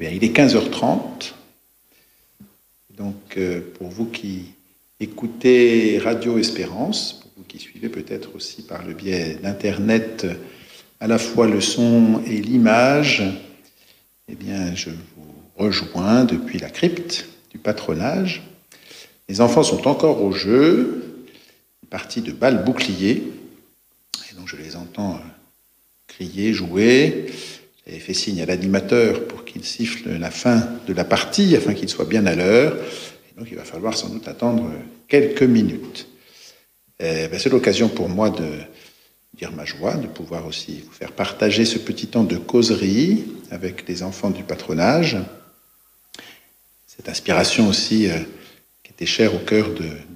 Bien, il est 15h30. Donc, pour vous qui écoutez Radio Espérance, pour vous qui suivez peut-être aussi par le biais d'Internet à la fois le son et l'image, eh bien, je vous rejoins depuis la crypte du patronage. Les enfants sont encore au jeu, une partie de balle bouclier, et donc je les entends crier, jouer. J'avais fait signe à l'animateur pour qu'il siffle la fin de la partie, afin qu'il soit bien à l'heure. Et donc il va falloir sans doute attendre quelques minutes. C'est l'occasion pour moi de dire ma joie, de pouvoir aussi vous faire partager ce petit temps de causerie avec les enfants du patronage. Cette inspiration aussi qui était chère au cœur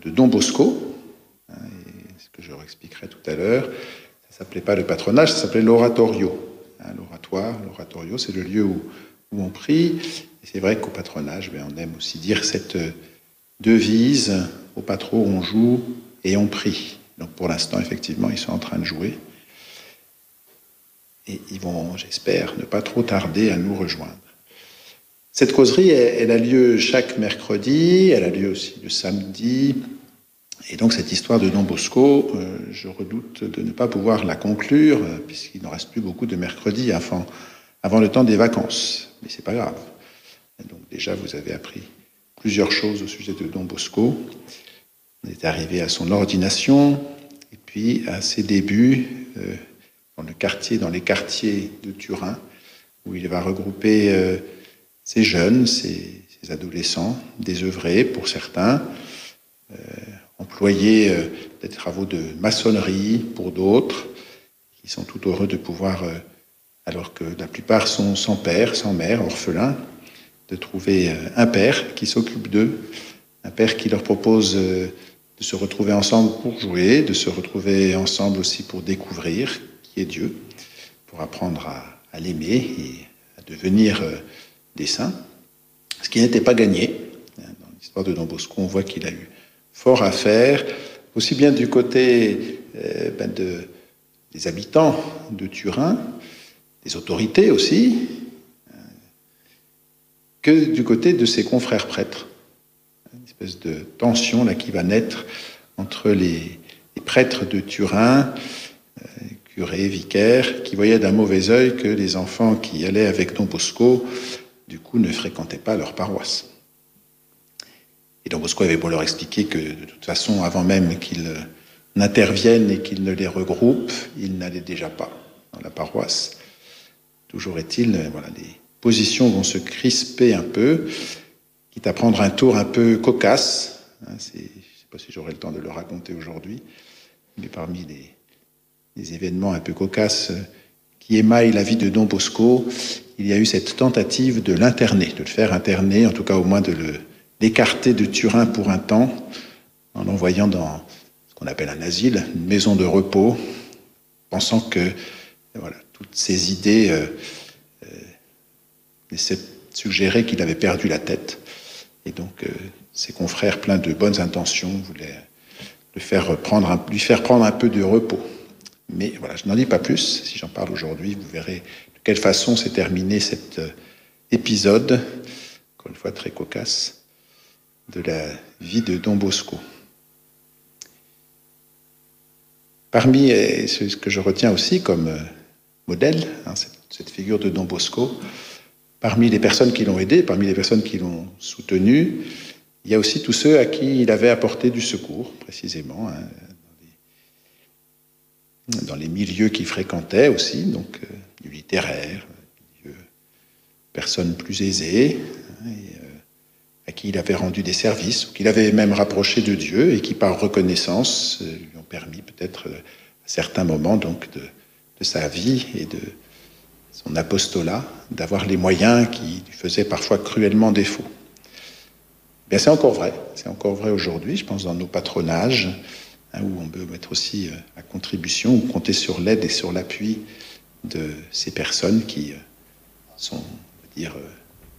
de Don Bosco, et ce que je leur expliquerai tout à l'heure. Ça ne s'appelait pas le patronage, ça s'appelait l'oratorio. L'oratoire, l'oratorio, c'est le lieu où on prie. Et c'est vrai qu'au patronage, on aime aussi dire cette devise, au patro on joue et on prie. Donc pour l'instant, effectivement, ils sont en train de jouer. Et ils vont, j'espère, ne pas trop tarder à nous rejoindre. Cette causerie, elle a lieu chaque mercredi, elle a lieu aussi le samedi. Et donc cette histoire de Don Bosco, je redoute de ne pas pouvoir la conclure, puisqu'il n'en reste plus beaucoup de mercredis avant le temps des vacances. Mais c'est pas grave. Et donc déjà, vous avez appris plusieurs choses au sujet de Don Bosco. On est arrivé à son ordination, et puis à ses débuts dans les quartiers de Turin, où il va regrouper ces jeunes, ces adolescents, désœuvrés pour certains, employés des travaux de maçonnerie pour d'autres, qui sont tout heureux de pouvoir, alors que la plupart sont sans père, sans mère, orphelins, de trouver un père qui s'occupe d'eux, un père qui leur propose de se retrouver ensemble pour jouer, de se retrouver ensemble aussi pour découvrir qui est Dieu, pour apprendre à l'aimer et à devenir des saints, ce qui n'était pas gagné. Dans l'histoire de Don Bosco, on voit qu'il a eu fort à faire, aussi bien du côté des habitants de Turin, des autorités aussi, que du côté de ses confrères prêtres. Une espèce de tension là qui va naître entre les prêtres de Turin, curés, vicaires, qui voyaient d'un mauvais œil que les enfants qui allaient avec Don Bosco, du coup, ne fréquentaient pas leur paroisse. Et Don Bosco avait beau leur expliquer que, de toute façon, avant même qu'ils n'interviennent et qu'ils ne les regroupent, ils n'allaient déjà pas dans la paroisse. Toujours est-il, les positions vont se crisper un peu, quitte à prendre un tour un peu cocasse. Je ne sais pas si j'aurai le temps de le raconter aujourd'hui, mais parmi les événements un peu cocasses qui émaillent la vie de Don Bosco, il y a eu cette tentative de l'interner, de le faire interner, en tout cas au moins d'écarter de Turin pour un temps, en l'envoyant dans ce qu'on appelle un asile, une maison de repos, pensant que toutes ces idées laissaient suggérer qu'il avait perdu la tête. Et donc ses confrères pleins de bonnes intentions voulaient lui faire prendre un peu de repos. Mais voilà, je n'en dis pas plus. Si j'en parle aujourd'hui, vous verrez de quelle façon s'est terminé cet épisode, encore une fois très cocasse, de la vie de Don Bosco. Parmi ce que je retiens aussi comme modèle, cette figure de Don Bosco, parmi les personnes qui l'ont aidé, parmi les personnes qui l'ont soutenu, il y a aussi tous ceux à qui il avait apporté du secours, précisément, dans les milieux qu'il fréquentait aussi, donc du littéraire, personnes plus aisées, à qui il avait rendu des services, ou qu'il avait même rapproché de Dieu, et qui par reconnaissance lui ont permis peut-être à certains moments donc de sa vie et de son apostolat, d'avoir les moyens qui lui faisaient parfois cruellement défaut. Bien, c'est encore vrai aujourd'hui, je pense, dans nos patronages, où on peut mettre aussi à contribution ou compter sur l'aide et sur l'appui de ces personnes qui sont, on va dire,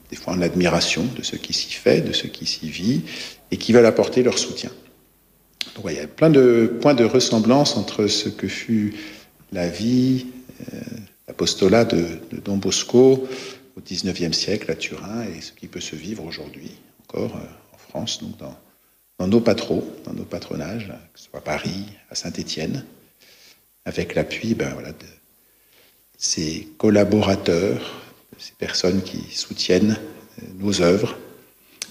des fois en admiration de ce qui s'y fait, de ce qui s'y vit, et qui veulent apporter leur soutien. Donc, il y a plein de points de ressemblance entre ce que fut la vie, l'apostolat de Don Bosco, au XIXe siècle à Turin et ce qui peut se vivre aujourd'hui encore en France, donc dans nos patronages, que ce soit à Paris, à Saint-Étienne, avec l'appui de ces collaborateurs, de ces personnes qui soutiennent nos œuvres.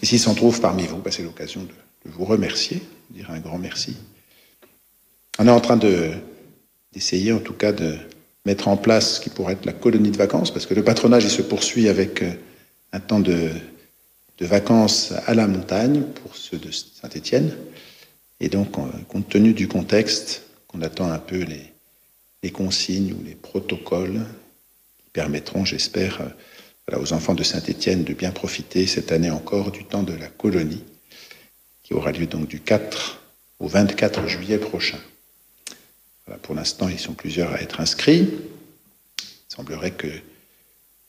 Et s'ils s'en trouvent parmi vous, c'est l'occasion de vous remercier, de dire un grand merci. On est en train d'essayer en tout cas de mettre en place ce qui pourrait être la colonie de vacances, parce que le patronage il se poursuit avec un temps de vacances à la montagne pour ceux de Saint-Étienne. Et donc, compte tenu du contexte, qu'on attend un peu les consignes ou les protocoles qui permettront, j'espère, aux enfants de Saint-Étienne de bien profiter cette année encore du temps de la colonie, qui aura lieu donc du 4 au 24 juillet prochain. Voilà, pour l'instant, ils sont plusieurs à être inscrits. Il semblerait que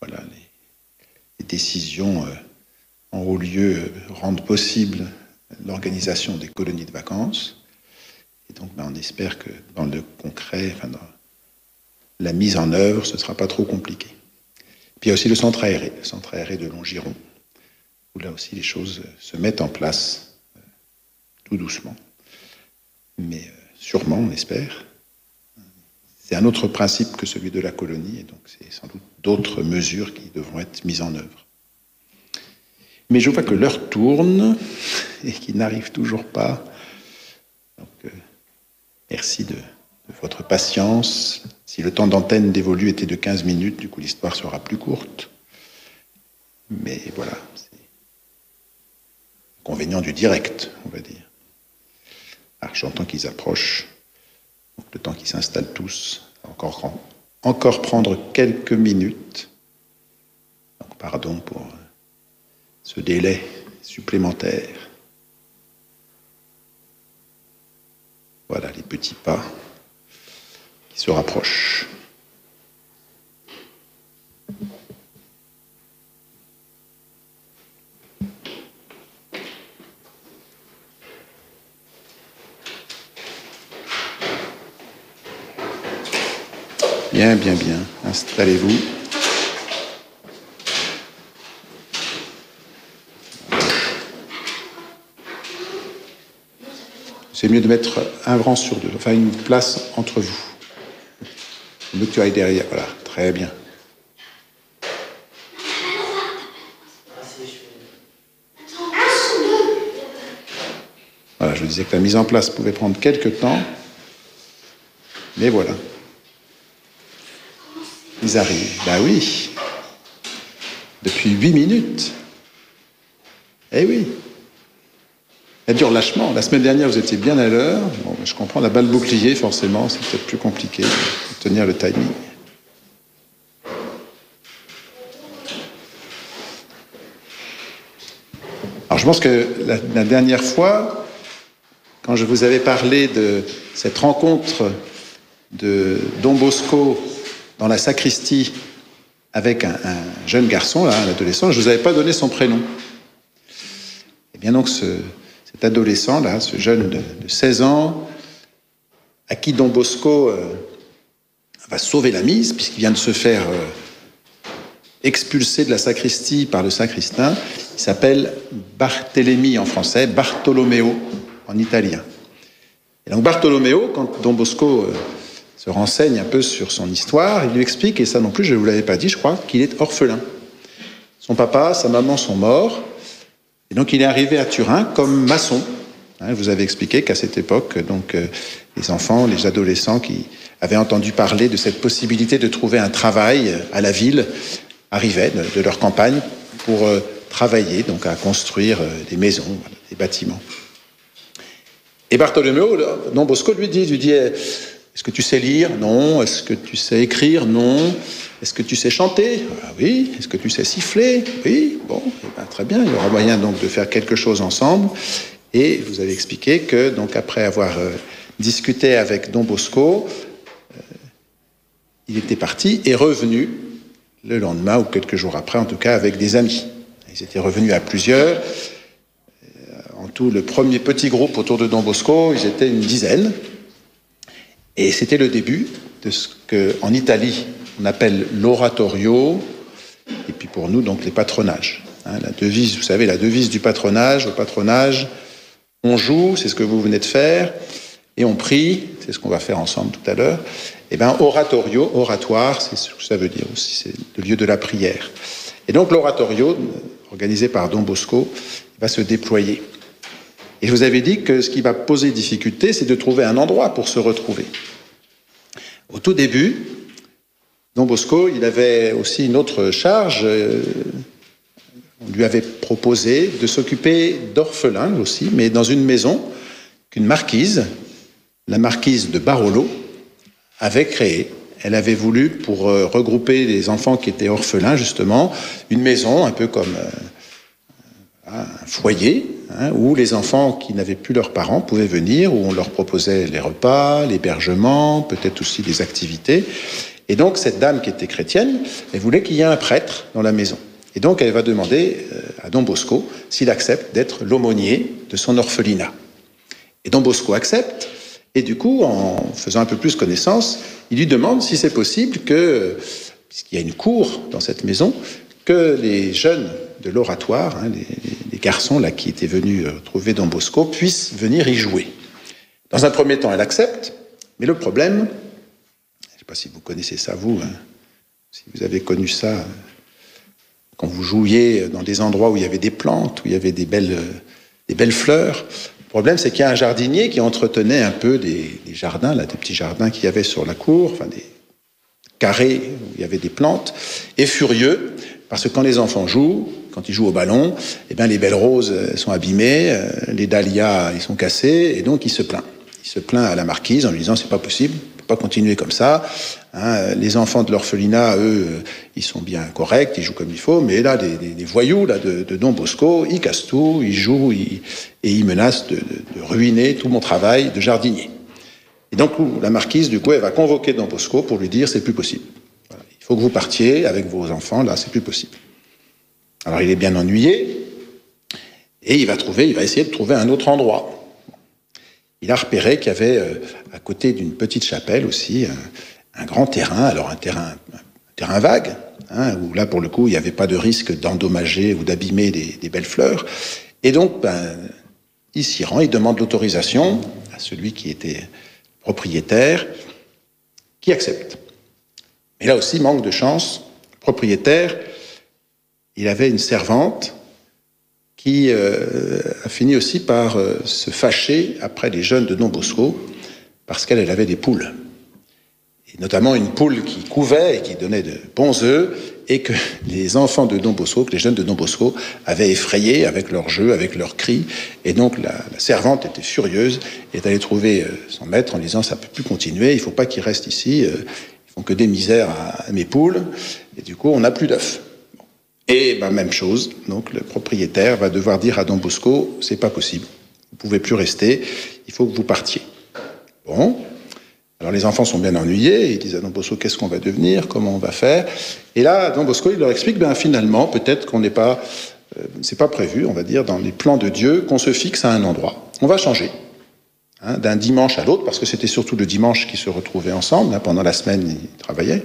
les décisions en haut lieu rendent possible l'organisation des colonies de vacances. Et donc, on espère que dans le concret, dans la mise en œuvre, ce ne sera pas trop compliqué. Puis il y a aussi le centre aéré de Longiron, où là aussi les choses se mettent en place tout doucement. Mais sûrement, on espère. C'est un autre principe que celui de la colonie, et donc c'est sans doute d'autres mesures qui devront être mises en œuvre. Mais je vois que l'heure tourne et qu'il n'arrive toujours pas. Donc, merci de votre patience. Si le temps d'antenne d'Évolue était de 15 minutes, du coup l'histoire sera plus courte. Mais voilà, c'est l'inconvénient du direct, on va dire. Alors j'entends qu'ils approchent, donc le temps qu'ils s'installent tous, encore prendre quelques minutes. Donc pardon pour ce délai supplémentaire. Voilà les petits pas qui se rapprochent. Bien, bien, bien. Installez-vous. C'est mieux de mettre un rang sur deux, enfin une place entre vous. Mieux que tu ailles derrière. Voilà, très bien. Voilà, je vous disais que la mise en place pouvait prendre quelques temps, mais voilà. Ils arrivent. Ben oui. Depuis 8 minutes. Eh oui. Il y a du relâchement. La semaine dernière, vous étiez bien à l'heure. Bon, je comprends, la balle bouclier, forcément, c'est peut-être plus compliqué de tenir le timing. Alors, je pense que la dernière fois, quand je vous avais parlé de cette rencontre de Don Bosco dans la sacristie avec un jeune garçon, là, un adolescent, je ne vous avais pas donné son prénom. Et bien donc, cet adolescent, là, ce jeune de 16 ans, à qui Don Bosco va sauver la mise, puisqu'il vient de se faire expulser de la sacristie par le sacristain, il s'appelle Barthélemy en français, Bartolomeo en italien. Et donc Bartolomeo, quand Don Bosco se renseigne un peu sur son histoire, il lui explique, et ça non plus je ne vous l'avais pas dit, je crois, qu'il est orphelin. Son papa, sa maman sont morts, et donc il est arrivé à Turin comme maçon. Vous avez expliqué qu'à cette époque, donc, les enfants, les adolescents qui avaient entendu parler de cette possibilité de trouver un travail à la ville arrivaient de leur campagne pour travailler, donc à construire des maisons, des bâtiments. Et Bartholoméo, Don Bosco lui dit est-ce que tu sais lire? Non. Est-ce que tu sais écrire? Non. Est-ce que tu sais chanter? Ah, oui. Est-ce que tu sais siffler? Oui. Bon, très bien. Il y aura moyen donc de faire quelque chose ensemble. Et vous avez expliqué que, donc, après avoir discuté avec Don Bosco, il était parti et revenu le lendemain ou quelques jours après, en tout cas, avec des amis. Ils étaient revenus à plusieurs. En tout, le premier petit groupe autour de Don Bosco, ils étaient une dizaine. Et c'était le début de ce qu'en Italie, on appelle l'oratorio. Et puis pour nous donc les patronages. La devise, vous savez, la devise du patronage, au patronage, on joue, c'est ce que vous venez de faire, et on prie, c'est ce qu'on va faire ensemble tout à l'heure. Et bien, oratorio, oratoire, c'est ce que ça veut dire aussi, c'est le lieu de la prière. Et donc l'oratorio, organisé par Don Bosco, va se déployer. Et je vous avais dit que ce qui va poser difficulté, c'est de trouver un endroit pour se retrouver. Au tout début, Don Bosco, il avait aussi une autre charge. On lui avait proposé de s'occuper d'orphelins aussi, mais dans une maison qu'une marquise, la marquise de Barolo, avait créée. Elle avait voulu, pour regrouper les enfants qui étaient orphelins, justement, une maison un peu comme un foyer, où les enfants qui n'avaient plus leurs parents pouvaient venir, où on leur proposait les repas, l'hébergement, peut-être aussi des activités. Et donc, cette dame qui était chrétienne, elle voulait qu'il y ait un prêtre dans la maison. Et donc, elle va demander à Don Bosco s'il accepte d'être l'aumônier de son orphelinat. Et Don Bosco accepte, et du coup, en faisant un peu plus connaissance, il lui demande si c'est possible que, puisqu'il y a une cour dans cette maison, que les jeunes de l'oratoire, les garçons là, qui étaient venus trouver Don Bosco, puissent venir y jouer. Dans un premier temps, elle accepte, mais le problème, je ne sais pas si vous connaissez ça, vous, si vous avez connu ça, quand vous jouiez dans des endroits où il y avait des plantes, où il y avait des belles fleurs. Le problème, c'est qu'il y a un jardinier qui entretenait un peu des jardins, là, des petits jardins qu'il y avait sur la cour, enfin des carrés où il y avait des plantes, et furieux, parce que quand les enfants jouent, quand ils jouent au ballon, eh bien, les belles roses sont abîmées, les dahlias ils sont cassés, et donc il se plaint. Il se plaint à la marquise en lui disant c'est pas possible, on peut pas continuer comme ça. Les enfants de l'orphelinat, eux, ils sont bien corrects, ils jouent comme il faut, mais là, des voyous là, de Don Bosco, ils cassent tout, ils jouent, et ils menacent de ruiner tout mon travail de jardinier. Et donc, la marquise, du coup, elle va convoquer Don Bosco pour lui dire c'est plus possible. Voilà, il faut que vous partiez avec vos enfants, là, c'est plus possible. Alors, il est bien ennuyé, et il va essayer de trouver un autre endroit. Il a repéré qu'il y avait, à côté d'une petite chapelle aussi, un grand terrain, alors un terrain vague, où là, pour le coup, il n'y avait pas de risque d'endommager ou d'abîmer des belles fleurs. Et donc, il s'y rend, il demande l'autorisation à celui qui était propriétaire, qui accepte. Mais là aussi, manque de chance, le propriétaire, il avait une servante qui a fini aussi par se fâcher après les jeunes de Don Bosco, parce qu'elle avait des poules. Et notamment une poule qui couvait et qui donnait de bons œufs, et que les enfants de Don Bosco, que les jeunes de Don Bosco avaient effrayé avec leurs jeux, avec leurs cris. Et donc la servante était furieuse et est allée trouver son maître en disant « ça ne peut plus continuer, il ne faut pas qu'ils restent ici, ils font que des misères à mes poules, et du coup on n'a plus d'œufs ». Et même chose, donc le propriétaire va devoir dire à Don Bosco « c'est pas possible, vous ne pouvez plus rester, il faut que vous partiez ». Bon. Alors les enfants sont bien ennuyés, ils disent à Don Bosco qu'est-ce qu'on va devenir, comment on va faire. Et là, Don Bosco, il leur explique, finalement, peut-être qu'on n'est pas, c'est pas prévu, on va dire, dans les plans de Dieu, qu'on se fixe à un endroit. On va changer, d'un dimanche à l'autre, parce que c'était surtout le dimanche qu'ils se retrouvaient ensemble, pendant la semaine, ils travaillaient.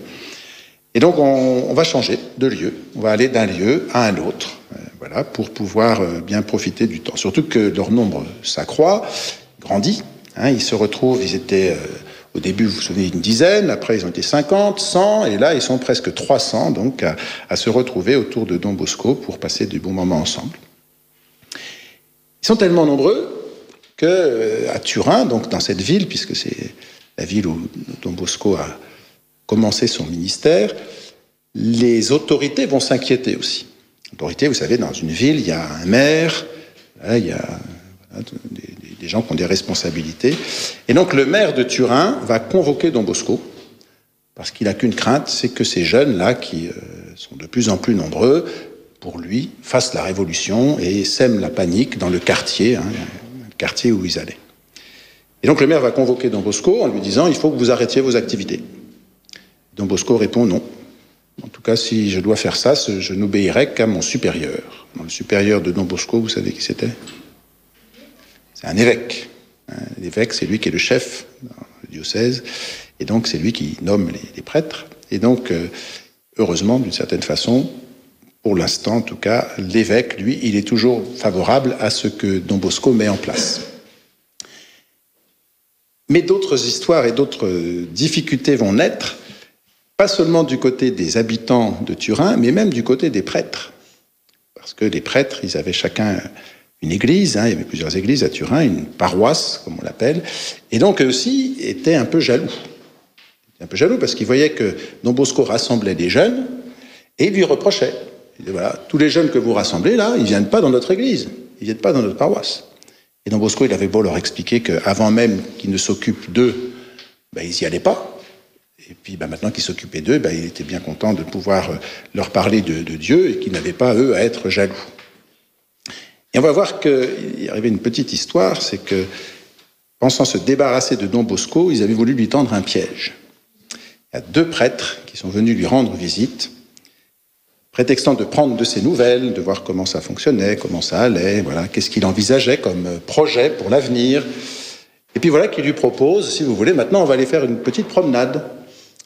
Et donc on va changer de lieu, on va aller d'un lieu à un autre, voilà, pour pouvoir bien profiter du temps. Surtout que leur nombre s'accroît, grandit, ils se retrouvent, ils étaient... Au début, vous vous souvenez, une dizaine, après ils ont été 50, 100, et là ils sont presque 300 donc à se retrouver autour de Don Bosco pour passer du bon moment ensemble. Ils sont tellement nombreux qu'à Turin, donc dans cette ville, puisque c'est la ville où Don Bosco a commencé son ministère, les autorités vont s'inquiéter aussi. Autorités, vous savez, dans une ville, il y a un maire, il y a des gens qui ont des responsabilités. Et donc le maire de Turin va convoquer Don Bosco, parce qu'il n'a qu'une crainte, c'est que ces jeunes-là, qui sont de plus en plus nombreux, pour lui, fassent la révolution et sèment la panique dans le quartier où ils allaient. Et donc le maire va convoquer Don Bosco en lui disant « il faut que vous arrêtiez vos activités ». Don Bosco répond « non. En tout cas, si je dois faire ça, je n'obéirai qu'à mon supérieur ». Le supérieur de Don Bosco, vous savez qui c'était ? C'est un évêque. L'évêque, c'est lui qui est le chef dans le diocèse, et donc c'est lui qui nomme les prêtres. Et donc, heureusement, d'une certaine façon, pour l'instant, en tout cas, l'évêque, lui, il est toujours favorable à ce que Don Bosco met en place. Mais d'autres histoires et d'autres difficultés vont naître, pas seulement du côté des habitants de Turin, mais même du côté des prêtres. Parce que les prêtres, ils avaient chacun une église, il y avait plusieurs églises à Turin, une paroisse, comme on l'appelle, et donc eux aussi étaient un peu jaloux. Un peu jaloux parce qu'ils voyaient que Don Bosco rassemblait des jeunes et il lui reprochait. Il disait, voilà, tous les jeunes que vous rassemblez là, ils ne viennent pas dans notre église, ils ne viennent pas dans notre paroisse. Et Don Bosco, il avait beau leur expliquer qu'avant même qu'ils ne s'occupent d'eux, ils n'y allaient pas. Et puis maintenant qu'ils s'occupaient d'eux, il était bien content de pouvoir leur parler de Dieu et qu'ils n'avaient pas, eux, à être jaloux. Et on va voir qu'il arrivait une petite histoire, c'est que, pensant se débarrasser de Don Bosco, ils avaient voulu lui tendre un piège. Il y a 2 prêtres qui sont venus lui rendre visite, prétextant de prendre de ses nouvelles, de voir comment ça fonctionnait, comment ça allait, voilà, qu'est-ce qu'il envisageait comme projet pour l'avenir. Et puis voilà qu'il lui propose, si vous voulez, maintenant on va aller faire une petite promenade.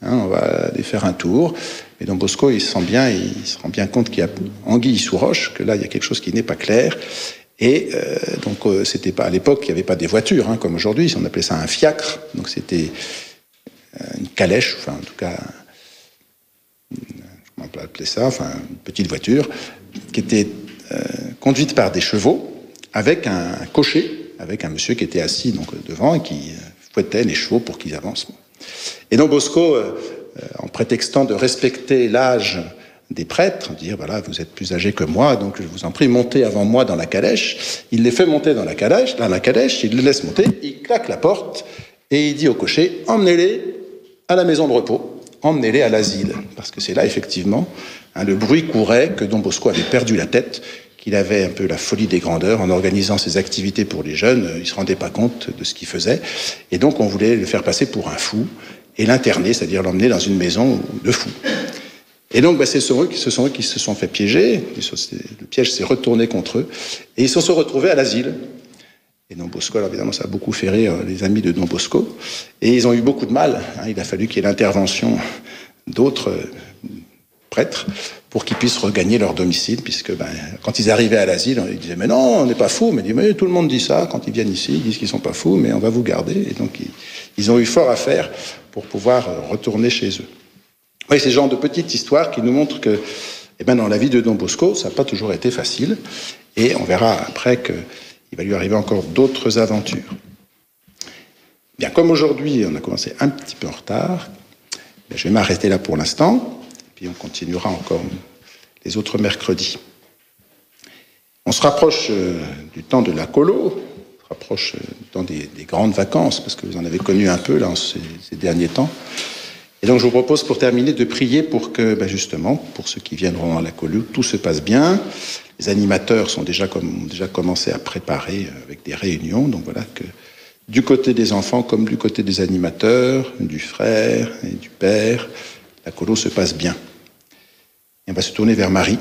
On va aller faire un tour. Et Don Bosco, il se rend bien compte qu'il y a anguille sous roche, que là, il y a quelque chose qui n'est pas clair. Et donc, c'était pas, à l'époque, il n'y avait pas des voitures, comme aujourd'hui. On appelait ça un fiacre. Donc, c'était une calèche, enfin, en tout cas, comment on peut appeler ça, enfin, une petite voiture, qui était conduite par des chevaux, avec un cocher, avec un monsieur qui était assis donc, devant et qui fouettait les chevaux pour qu'ils avancent. Et Don Bosco, en prétextant de respecter l'âge des prêtres, dire voilà, vous êtes plus âgés que moi, donc je vous en prie, montez avant moi dans la calèche. Il les fait monter dans la calèche, il les laisse monter, il claque la porte et il dit au cocher, emmenez-les à la maison de repos, emmenez-les à l'asile. Parce que c'est là, effectivement, le bruit courait que Don Bosco avait perdu la tête, qu'il avait un peu la folie des grandeurs en organisant ses activités pour les jeunes. Il ne se rendait pas compte de ce qu'il faisait. Et donc, on voulait le faire passer pour un fou et l'interner, c'est-à-dire l'emmener dans une maison de fous. Et donc, ce sont eux qui se sont fait piéger. Le piège s'est retourné contre eux. Et ils se sont retrouvés à l'asile. Et Don Bosco, alors évidemment, ça a beaucoup fait rire les amis de Don Bosco. Et ils ont eu beaucoup de mal. Il a fallu qu'il y ait l'intervention d'autres prêtres pour qu'ils puissent regagner leur domicile, puisque quand ils arrivaient à l'asile, ils disaient « Mais non, on n'est pas fous ». Mais ils disaient « Mais tout le monde dit ça, quand ils viennent ici, ils disent qu'ils ne sont pas fous, mais on va vous garder ». Et donc, ils ont eu fort à faire pour pouvoir retourner chez eux. Oui, c'est ce genre de petite histoire qui nous montre que dans la vie de Don Bosco, ça n'a pas toujours été facile. Et on verra après qu'il va lui arriver encore d'autres aventures. Bien, comme aujourd'hui, on a commencé un petit peu en retard, je vais m'arrêter là pour l'instant. Puis on continuera encore les autres mercredis. On se rapproche du temps de la colo, on se rapproche du temps des grandes vacances, parce que vous en avez connu un peu là, ces derniers temps. Et donc je vous propose pour terminer de prier pour que, justement, pour ceux qui viendront à la colo, tout se passe bien. Les animateurs ont déjà commencé à préparer avec des réunions, donc voilà que du côté des enfants comme du côté des animateurs, du frère et du père, la colo se passe bien. Et on va se tourner vers Marie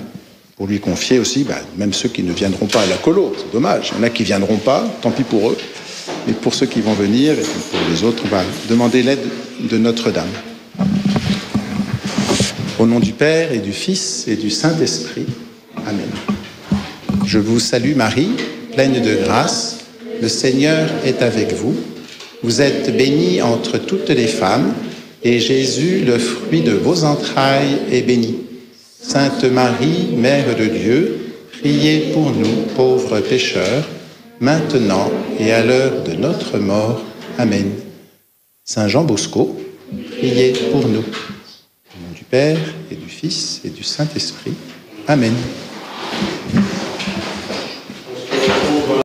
pour lui confier aussi, même ceux qui ne viendront pas à la colo, c'est dommage. Il y en a qui ne viendront pas, tant pis pour eux. Mais pour ceux qui vont venir et pour les autres, on va demander l'aide de Notre-Dame. Au nom du Père et du Fils et du Saint-Esprit. Amen. Je vous salue Marie, pleine de grâce. Le Seigneur est avec vous. Vous êtes bénie entre toutes les femmes. Et Jésus, le fruit de vos entrailles, est béni. Sainte Marie, Mère de Dieu, priez pour nous, pauvres pécheurs, maintenant et à l'heure de notre mort. Amen. Saint Jean Bosco, priez pour nous. Au nom du Père et du Fils et du Saint-Esprit. Amen.